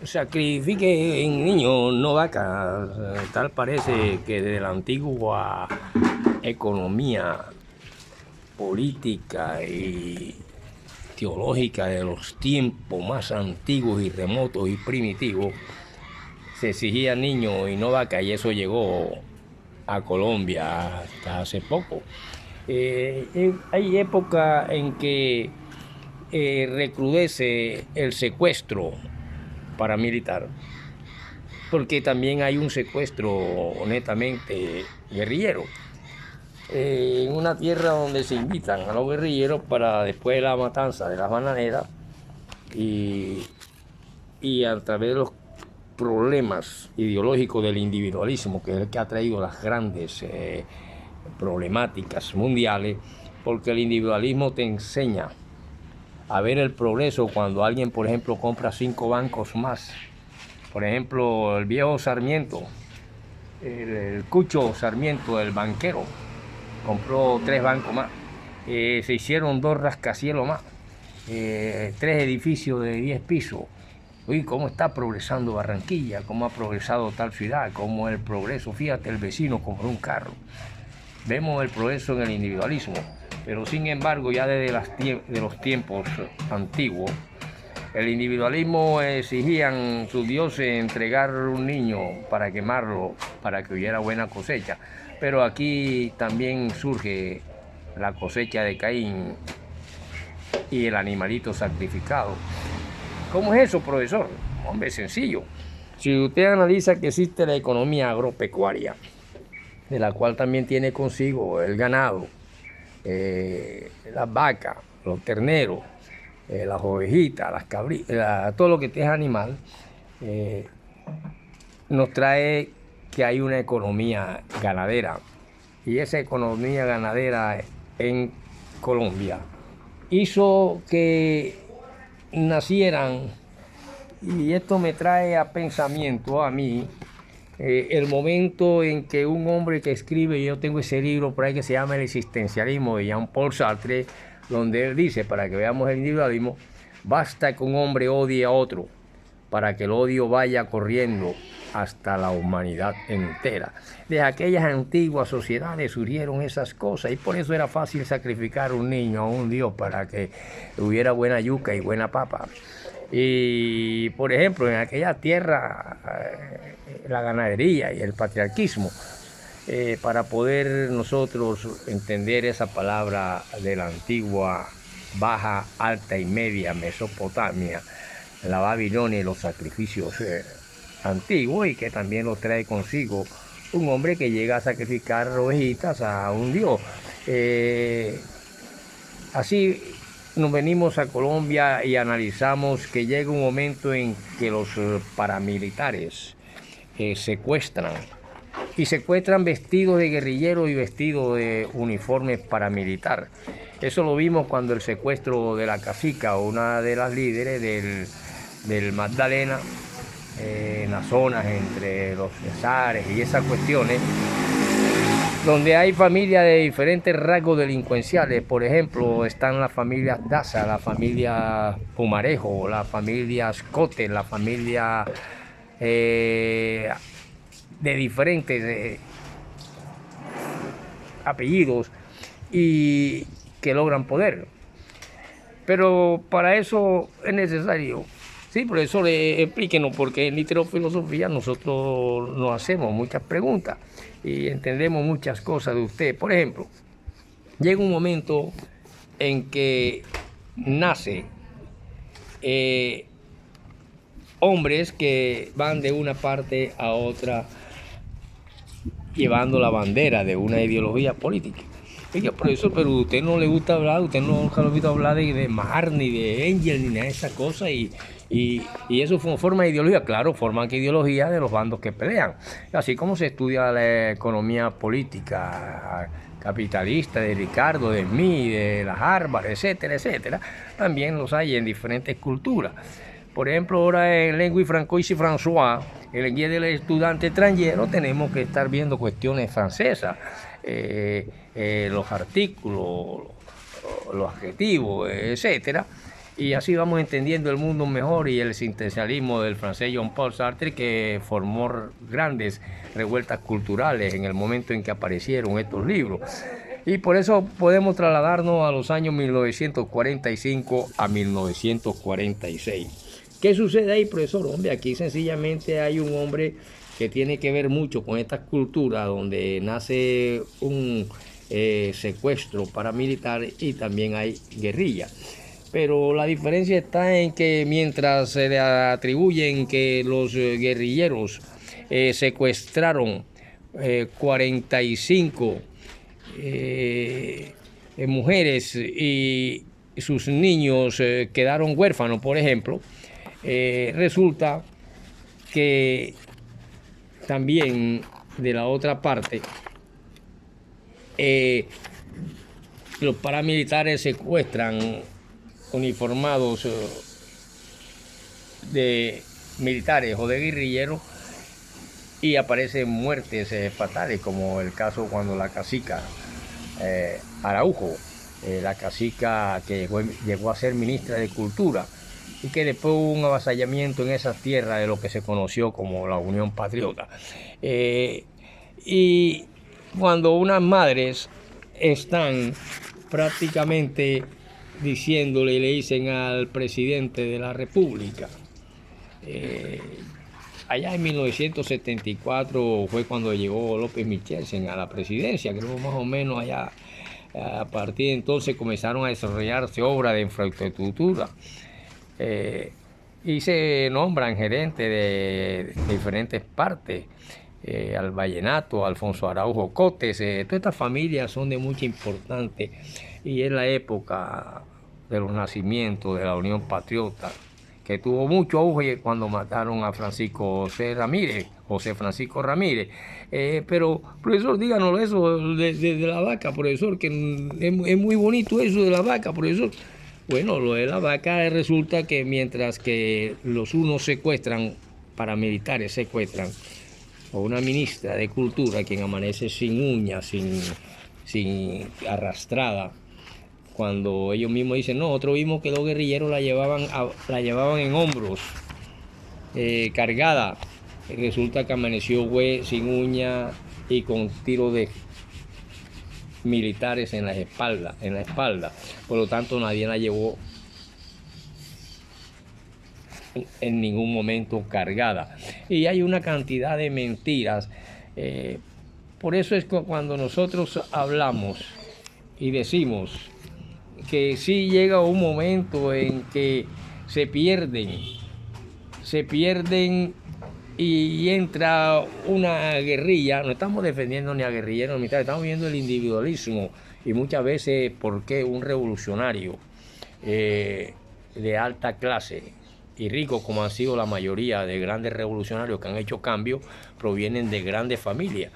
Sacrifiquen niños, no vacas. Tal parece que desde la antigua economía política y teológica de los tiempos más antiguos y remotos y primitivos, se exigía niños y no vacas, y eso llegó a Colombia hasta hace poco. Hay época en que recrudece el secuestro paramilitar, porque también hay un secuestro netamente guerrillero. En una tierra donde se invitan a los guerrilleros para después de la matanza de las bananeras y a través de los problemas ideológicos del individualismo, que es el que ha traído las grandes problemáticas mundiales, porque el individualismo te enseña a ver el progreso cuando alguien, por ejemplo, compra 5 bancos más. Por ejemplo, el viejo Sarmiento, el Cucho Sarmiento, el banquero, compró 3 bancos más. Se hicieron 2 rascacielos más, 3 edificios de 10 pisos. Uy, cómo está progresando Barranquilla, cómo ha progresado tal ciudad, cómo el progreso. Fíjate, el vecino compró un carro. Vemos el progreso en el individualismo, pero sin embargo ya desde los tiempos antiguos, el individualismo exigían sus dioses entregar un niño para quemarlo, para que hubiera buena cosecha. Pero aquí también surge la cosecha de Caín y el animalito sacrificado. ¿Cómo es eso, profesor? Hombre, sencillo. Si usted analiza que existe la economía agropecuaria, de la cual también tiene consigo el ganado, las vacas, los terneros, las ovejitas, las cabritas, todo lo que es animal, nos trae que hay una economía ganadera. Y esa economía ganadera en Colombia hizo que nacieran, y esto me trae a pensamiento a mí, el momento en que un hombre que escribe, yo tengo ese libro por ahí que se llama El existencialismo de Jean-Paul Sartre, donde él dice, para que veamos el individualismo, basta que un hombre odie a otro para que el odio vaya corriendo hasta la humanidad entera. De aquellas antiguas sociedades surgieron esas cosas, y por eso era fácil sacrificar un niño a un dios para que hubiera buena yuca y buena papa. Y por ejemplo, en aquella tierra, la ganadería y el patriarquismo, para poder nosotros entender esa palabra de la antigua, baja, alta y media Mesopotamia, la Babilonia y los sacrificios antiguos, y que también los trae consigo un hombre que llega a sacrificar ovejitas a un dios. Así nos venimos a Colombia y analizamos que llega un momento en que los paramilitares secuestran, y secuestran vestidos de guerrilleros y vestidos de uniforme paramilitar. Eso lo vimos cuando el secuestro de la cacica, una de las líderes del Magdalena, en las zonas entre los Cesares y esas cuestiones, donde hay familias de diferentes rasgos delincuenciales. Por ejemplo, están las familias Daza, la familia Pumarejo, la familia Escote, la familia de diferentes apellidos, y que logran poder. Pero para eso es necesario, sí, profesor, explíquenos, porque en literofilosofía nosotros nos hacemos muchas preguntas y entendemos muchas cosas de usted. Por ejemplo, llega un momento en que nace hombres que van de una parte a otra llevando la bandera de una ideología política. Oiga, profesor, pero a usted no le gusta hablar, usted nunca lo ha visto hablar de Marx, ni de Engels, ni nada de esas cosas, y eso forma de ideología. Claro, forman ideología de los bandos que pelean. Así como se estudia la economía política capitalista de Ricardo, de Smith, de las Harvard, etcétera, etcétera, también los hay en diferentes culturas. Por ejemplo, ahora en Lengua y Francois y François, en el guía del estudiante extranjero, tenemos que estar viendo cuestiones francesas, los artículos, los adjetivos, etcétera. Y así vamos entendiendo el mundo mejor y el existencialismo del francés Jean-Paul Sartre, que formó grandes revueltas culturales en el momento en que aparecieron estos libros. Y por eso podemos trasladarnos a los años 1945 a 1946. ¿Qué sucede ahí, profesor? Hombre, aquí sencillamente hay un hombre que tiene que ver mucho con esta cultura, donde nace un secuestro paramilitar y también hay guerrilla. Pero la diferencia está en que mientras se le atribuyen que los guerrilleros secuestraron 45 mujeres y sus niños quedaron huérfanos, por ejemplo, resulta que también de la otra parte los paramilitares secuestran uniformados de militares o de guerrilleros y aparecen muertes fatales, como el caso cuando la cacica Araujo, la cacica que llegó a ser ministra de Cultura y que después hubo un avasallamiento en esas tierras de lo que se conoció como la Unión Patriota. Y cuando unas madres están prácticamente diciéndole y le dicen al presidente de la República, allá en 1974 fue cuando llegó López Michelsen a la presidencia, creo más o menos allá. A partir de entonces comenzaron a desarrollarse obras de infraestructura y se nombran gerentes de diferentes partes, al Vallenato, Alfonso Araujo Cotes, todas estas familias son de mucha importancia y es la época de los nacimientos de la Unión Patriota, que tuvo mucho auge cuando mataron a José Francisco Ramírez. Pero, profesor, díganos eso de la vaca, profesor, que es muy bonito eso de la vaca, profesor. Bueno, lo de la vaca resulta que mientras que los unos secuestran, paramilitares secuestran a una ministra de Cultura, quien amanece sin uñas, sin arrastrada, cuando ellos mismos dicen, no, nosotros vimos que los guerrilleros la llevaban en hombros, cargada. Resulta que amaneció sin uña y con tiros de militares en la espalda. Por lo tanto, nadie la llevó en ningún momento cargada. Y hay una cantidad de mentiras. Por eso es que cuando nosotros hablamos y decimos que sí llega un momento en que se pierden y entra una guerrilla. No estamos defendiendo ni a guerrilleros ni militares, estamos viendo el individualismo y muchas veces por qué un revolucionario de alta clase y rico, como han sido la mayoría de grandes revolucionarios que han hecho cambios, provienen de grandes familias.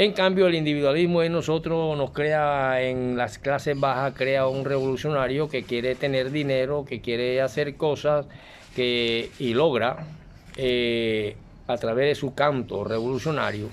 En cambio, el individualismo en nosotros nos crea, en las clases bajas, crea un revolucionario que quiere tener dinero, que quiere hacer cosas y logra, a través de su canto revolucionario,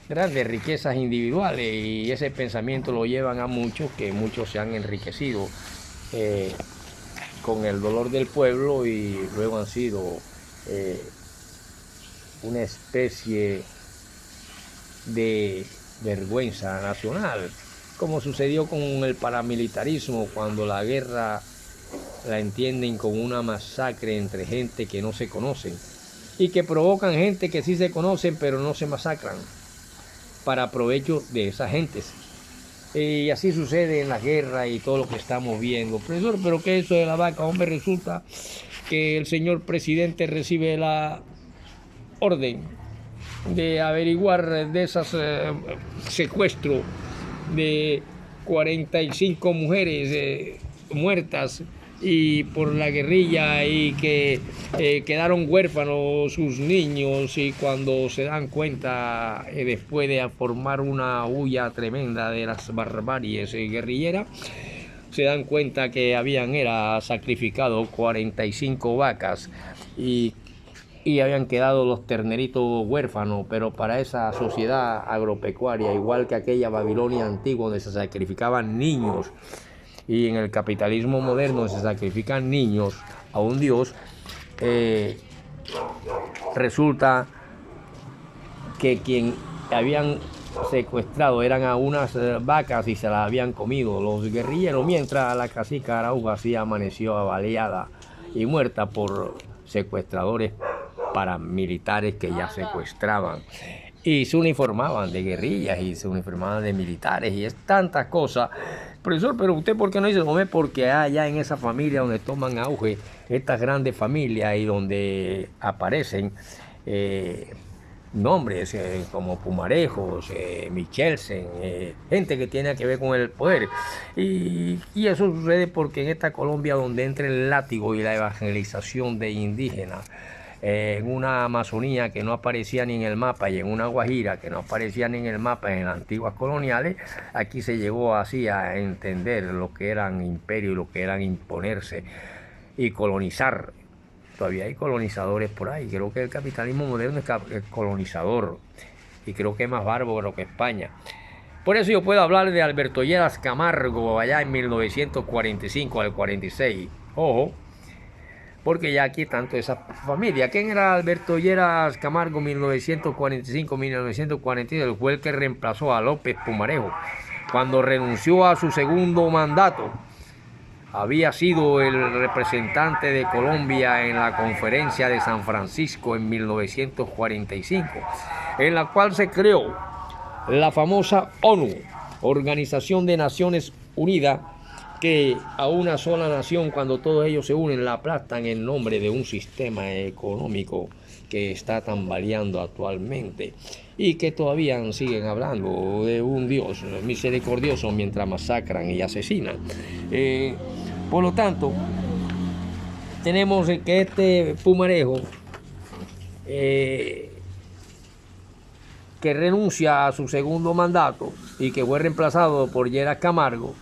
grandes riquezas individuales, y ese pensamiento lo llevan a muchos, que muchos se han enriquecido con el dolor del pueblo y luego han sido una especie de vergüenza nacional, como sucedió con el paramilitarismo, cuando la guerra la entienden como una masacre entre gente que no se conocen y que provocan gente que sí se conocen pero no se masacran para provecho de esas gentes. Y así sucede en la guerra y todo lo que estamos viendo. Profesor, ¿pero qué es eso de la vaca? Hombre, resulta que el señor presidente recibe la orden de averiguar de esos secuestros de 45 mujeres muertas y por la guerrilla, y que quedaron huérfanos sus niños, y cuando se dan cuenta, después de formar una huya tremenda de las barbaries guerrilleras, se dan cuenta que habían sacrificado 45 vacas y y habían quedado los terneritos huérfanos, pero para esa sociedad agropecuaria, igual que aquella Babilonia antigua donde se sacrificaban niños, y en el capitalismo moderno se sacrifican niños a un dios, resulta que quien habían secuestrado eran a unas vacas y se las habían comido los guerrilleros, mientras la cacica Araujo así amaneció baleada y muerta por secuestradores paramilitares que ya secuestraban y se uniformaban de guerrillas y se uniformaban de militares y es tantas cosas. Profesor, pero usted ¿por qué no dice? Hombre, porque allá en esa familia donde toman auge estas grandes familias y donde aparecen nombres como Pumarejos, Michelsen, gente que tiene que ver con el poder. Y eso sucede porque en esta Colombia donde entra el látigo y la evangelización de indígenas, en una Amazonía que no aparecía ni en el mapa y en una Guajira que no aparecía ni en el mapa en las antiguas coloniales, aquí se llegó así a entender lo que eran imperios y lo que eran imponerse y colonizar. Todavía hay colonizadores por ahí. Creo que el capitalismo moderno es colonizador y creo que es más bárbaro que España. Por eso yo puedo hablar de Alberto Lleras Camargo allá en 1945 al 46. Ojo, porque ya aquí tanto esa familia. ¿Quién era Alberto Lleras Camargo 1945-1946? Fue el que reemplazó a López Pumarejo cuando renunció a su segundo mandato. Había sido el representante de Colombia en la Conferencia de San Francisco en 1945, en la cual se creó la famosa ONU, Organización de Naciones Unidas, que a una sola nación, cuando todos ellos se unen, la aplastan en nombre de un sistema económico que está tambaleando actualmente y que todavía siguen hablando de un Dios misericordioso mientras masacran y asesinan. Por lo tanto, tenemos que este Pumarejo, que renuncia a su segundo mandato y que fue reemplazado por Lleras Camargo,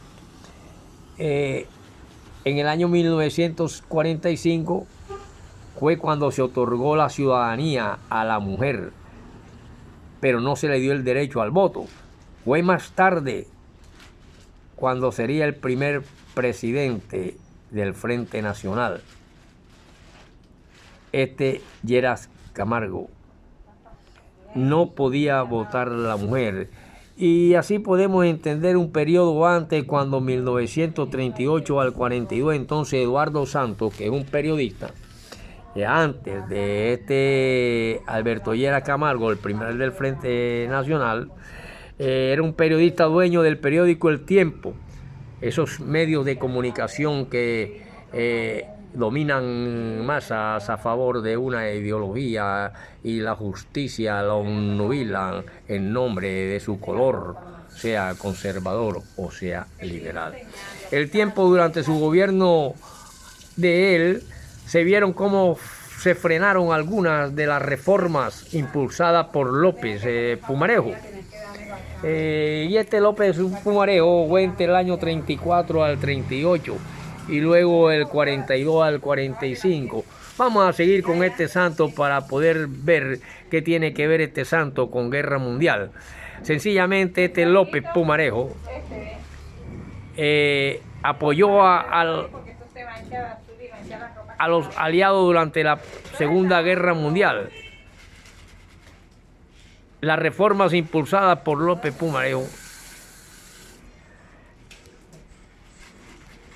en el año 1945 fue cuando se otorgó la ciudadanía a la mujer, pero no se le dio el derecho al voto. Fue más tarde cuando sería el primer presidente del Frente Nacional, Lleras Camargo. No podía votar la mujer. Y así podemos entender un periodo antes, cuando 1938 al 42, entonces Eduardo Santos, que es un periodista, antes de Alberto Lleras Camargo, el primer del Frente Nacional, era un periodista dueño del periódico El Tiempo, esos medios de comunicación que dominan masas a favor de una ideología y la justicia lo nubilan en nombre de su color, sea conservador o sea liberal. El Tiempo, durante su gobierno de él, se vieron cómo se frenaron algunas de las reformas impulsadas por López Pumarejo. Y López Pumarejo fue entre el año 34 al 38 y luego el 42 al 45. Vamos a seguir con este santo para poder ver qué tiene que ver este santo con Guerra Mundial. Sencillamente López Pumarejo apoyó a los aliados durante la Segunda Guerra Mundial. Las reformas impulsadas por López Pumarejo,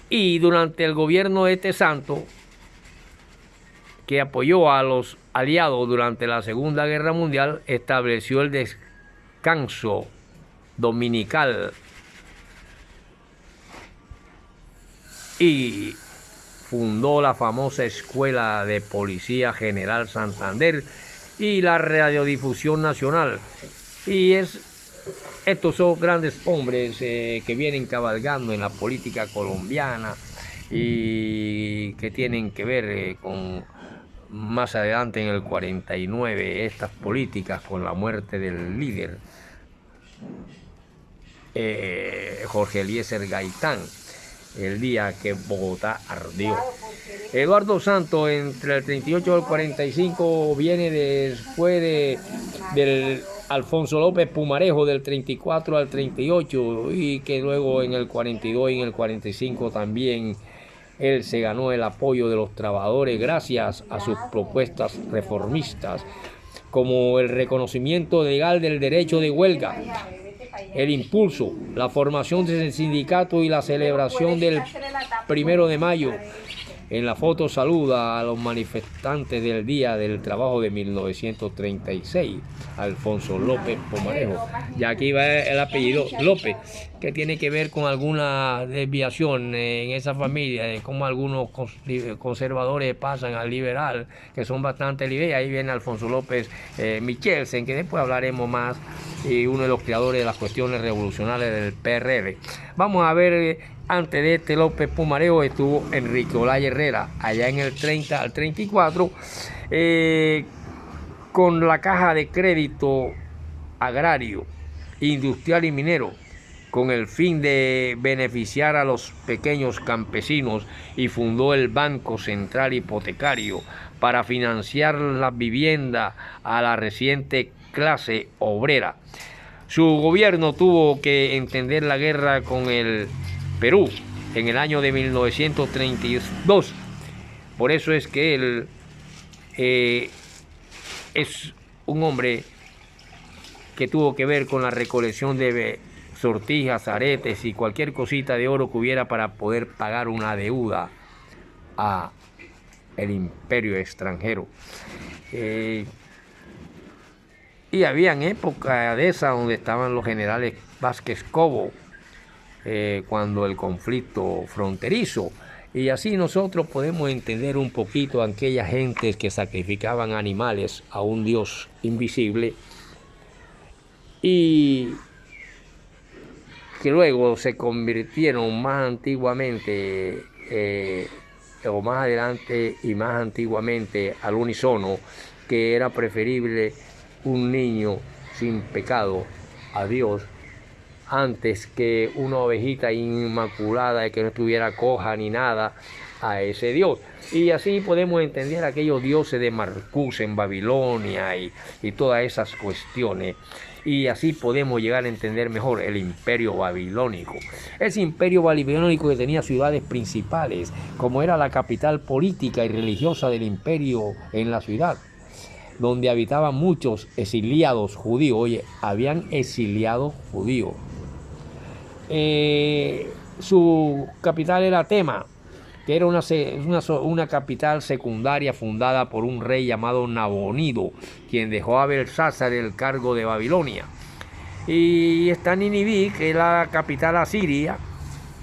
y durante el gobierno de santo, que apoyó a los aliados durante la Segunda Guerra Mundial, estableció el descanso dominical y fundó la famosa Escuela de Policía General Santander y la Radiodifusión Nacional. Y estos son grandes hombres que vienen cabalgando en la política colombiana y que tienen que ver con más adelante, en el 49, estas políticas con la muerte del líder Jorge Eliezer Gaitán, el día que Bogotá ardió. Eduardo Santos, entre el 38 y el 45, viene después del Alfonso López Pumarejo, del 34 al 38, y que luego en el 42 y en el 45 también él se ganó el apoyo de los trabajadores gracias a sus propuestas reformistas, como el reconocimiento legal del derecho de huelga, el impulso, la formación del sindicato y la celebración del 1 de mayo. En la foto saluda a los manifestantes del Día del Trabajo de 1936, Alfonso López Pumarejo. Y aquí va el apellido López, que tiene que ver con alguna desviación en esa familia, de cómo algunos conservadores pasan al liberal, que son bastante liberales. Ahí viene Alfonso López Michelsen, que después hablaremos más, y uno de los creadores de las cuestiones revolucionarias del PRL. Vamos a ver. Antes de este López Pumarejo estuvo Enrique Olaya Herrera, allá en el 30 al 34, con la Caja de Crédito Agrario, Industrial y Minero, con el fin de beneficiar a los pequeños campesinos, y fundó el Banco Central Hipotecario para financiar la vivienda a la reciente clase obrera. Su gobierno tuvo que entender la guerra con el Perú en el año de 1932. Por eso es que él es un hombre que tuvo que ver con la recolección de sortijas, aretes y cualquier cosita de oro que hubiera para poder pagar una deuda a el imperio extranjero. Y habían épocas de esas donde estaban los generales Vázquez Cobo, cuando el conflicto fronterizo, y así nosotros podemos entender un poquito a aquellas gentes que sacrificaban animales a un Dios invisible y que luego se convirtieron más antiguamente o más adelante y más antiguamente al unísono, que era preferible un niño sin pecado a Dios antes que una ovejita inmaculada que no estuviera coja ni nada a ese Dios. Y así podemos entender aquellos dioses de Marcús en Babilonia y todas esas cuestiones. Y así podemos llegar a entender mejor el imperio babilónico. Ese imperio babilónico que tenía ciudades principales, como era la capital política y religiosa del imperio en la ciudad, donde habitaban muchos exiliados judíos. Oye, habían exiliados judíos. Su capital era Tema, que era una capital secundaria fundada por un rey llamado Nabonido, quien dejó a Belsasar el cargo de Babilonia. Y está Niniví, que es la capital asiria.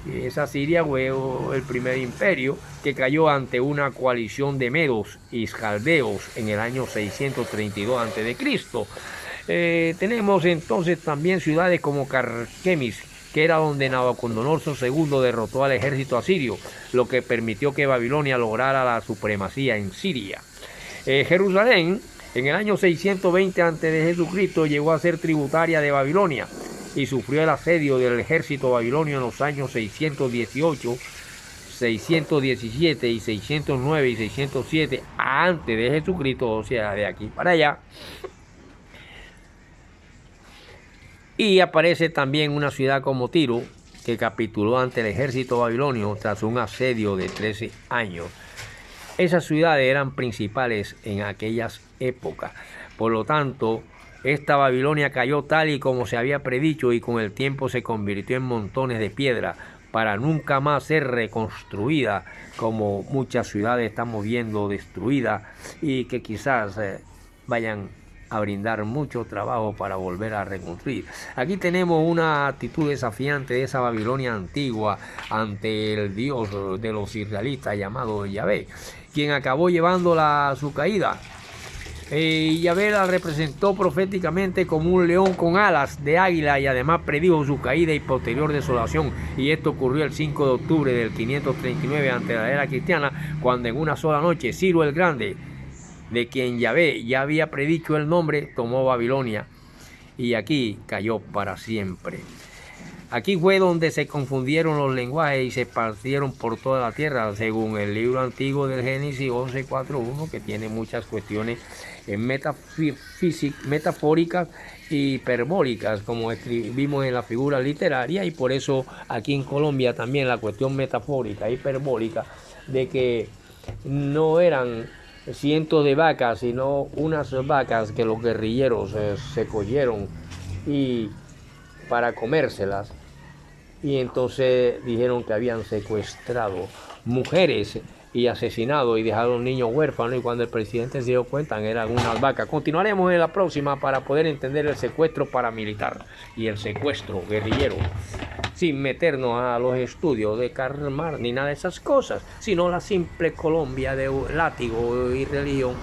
Y esa Siria fue el primer imperio que cayó ante una coalición de medos y caldeos en el año 632 a.C. Tenemos entonces también ciudades como Carquemis, que era donde Nabucodonosor II derrotó al ejército asirio, lo que permitió que Babilonia lograra la supremacía en Siria. Jerusalén, en el año 620 a.C., llegó a ser tributaria de Babilonia y sufrió el asedio del ejército babilonio en los años 618, 617 y 609 y 607 antes de Jesucristo, o sea, de aquí para allá. Y aparece también una ciudad como Tiro, que capituló ante el ejército babilonio tras un asedio de 13 años. Esas ciudades eran principales en aquellas épocas. Por lo tanto, esta Babilonia cayó tal y como se había predicho, y con el tiempo se convirtió en montones de piedra para nunca más ser reconstruida, como muchas ciudades estamos viendo destruidas y que quizás vayan a brindar mucho trabajo para volver a reconstruir. Aquí tenemos una actitud desafiante de esa Babilonia antigua ante el Dios de los israelitas llamado Yahvé, quien acabó llevándola a su caída. Yahvé la representó proféticamente como un león con alas de águila, y además predijo su caída y posterior desolación. Y esto ocurrió el 5 de octubre del 539 ante la era cristiana, cuando en una sola noche Ciro el Grande, de quien Yahvé ya había predicho el nombre, tomó Babilonia y aquí cayó para siempre. Aquí fue donde se confundieron los lenguajes y se esparcieron por toda la tierra, según el libro antiguo del Génesis 11:4:1, que tiene muchas cuestiones metafóricas y hiperbólicas, como escribimos en la figura literaria, y por eso aquí en Colombia también la cuestión metafórica, hiperbólica, de que no eran cientos de vacas, sino unas vacas que los guerrilleros se cogieron y para comérselas, y entonces dijeron que habían secuestrado mujeres y asesinado y dejado niños huérfanos, y cuando el presidente se dio cuenta eran unas vacas. Continuaremos en la próxima para poder entender el secuestro paramilitar y el secuestro guerrillero, sin meternos a los estudios de Karl Marx ni nada de esas cosas, sino la simple Colombia de látigo y religión